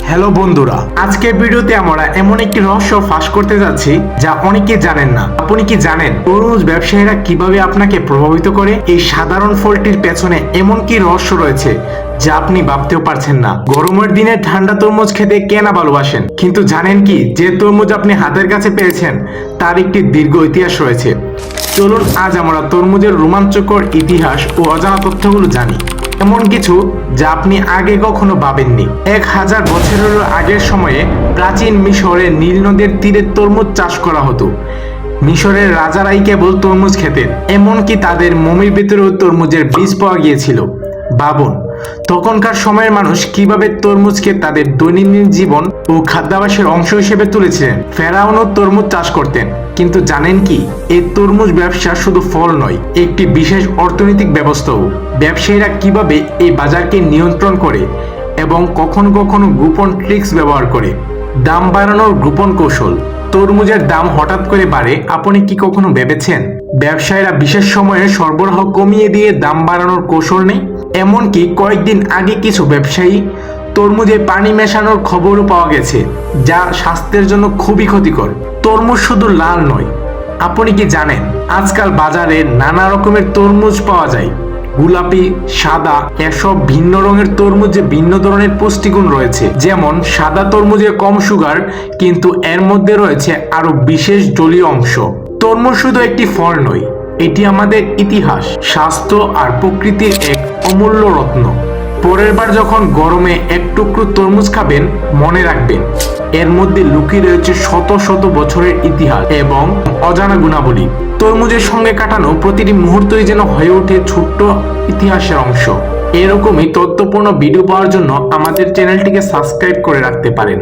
Hello বন্ধুরা, আজকের ভিডিওতে আমরা এমন একটি রহস্য ফাঁস করতে যাচ্ছি যা অনেকে জানেন না। আপনি কি জানেন তরমুজ ব্যবসায়ীরা কিভাবে আপনাকে প্রভাবিত করে? এই সাধারণ ফলটির পেছনে এমন কি রহস্য রয়েছে যা আপনি ভাবতেও পারছেন না। গরমের দিনে ঠান্ডা তরমুজ খেতে কে না ভালোবাসেন, কিন্তু জানেন কি যে তরমুজ আপনি হাতের কাছে পেয়েছেন তার একটি দীর্ঘ ইতিহাস রয়েছে। চলুন আজ আমরা তরমুজের রোমাঞ্চকর ইতিহাস ও অজানা তথ্যগুলো জানি। এমন কিছু যা আপনি আগে কখনো ভাবেননি। 1000 বছরেরও আগের সময়ে প্রাচীন মিশরে নীল নদের তীরে তরমুজ চাষ করা হতো। মিশরের রাজারাই কেবল তরমুজ খেতেন, এমনকি তাদের মমির ভেতরেও তরমুজের বীজ পাওয়া গিয়েছিল। ভাবুন তখনকার সময়ের মানুষ কিভাবে তরমুজকে তাদের দৈনন্দিন জীবন ও খাদ্যাভ্যাসের অংশ হিসেবে তুলেছিলেন। ফেরাউনও তরমুজ চাষ করতেন, কিন্তু জানেন কি এই তরমুজ ব্যবসা শুধু ফল নয়, একটি বিশেষ অর্থনৈতিক ব্যবস্থাও। ব্যবসায়ীরা কিভাবে এই বাজারকে নিয়ন্ত্রণ করে এবং কখনো কখনো গোপন ট্রিক্স ব্যবহার করে। দাম বাড়ানোর গোপন কৌশল। তরমুজের দাম হঠাৎ করে বাড়ে, আপনি কি কখনো ভেবেছেন ব্যবসায়ীরা বিশেষ সময়ে সরবরাহ কমিয়ে দিয়ে দাম বাড়ানোর কৌশল নেই? এমনকি কয়েকদিন আগে কিছু ব্যবসায়ী তরমুজে পানি মেশানোর খবরও পাওয়া গেছে, যা স্বাস্থ্যের জন্য খুবই ক্ষতিকর। তরমুজ শুধু লাল নয়, আপনি কি জানেন আজকাল বাজারে নানা রকমের তরমুজ পাওয়া যায়। গোলাপি, সাদা, এসব ভিন্ন রঙের তরমুজে ভিন্ন ধরনের পুষ্টিগুণ রয়েছে। যেমন সাদা তরমুজে কম সুগার, কিন্তু এর মধ্যে রয়েছে আরো বিশেষ জলীয় অংশ। তরমুজ শুধু একটি ফল নয়, এটি আমাদের ইতিহাস, স্বাস্থ্য আর প্রকৃতির এক অমূল্য রত্ন। পরের বার যখন গরমে এক টুকরো তরমুজ খাবেন, মনে রাখবেন এর মধ্যে লুকিয়ে রয়েছে শত শত বছরের ইতিহাস এবং অজানা গুণাবলী। তরমুজের সঙ্গে কাটানো প্রতিটি মুহূর্তই যেন হয়ে ওঠে ছোট্ট ইতিহাসের অংশ। এরকমই তথ্যপূর্ণ ভিডিও পাওয়ার জন্য আমাদের চ্যানেলটিকে সাবস্ক্রাইব করে রাখতে পারেন।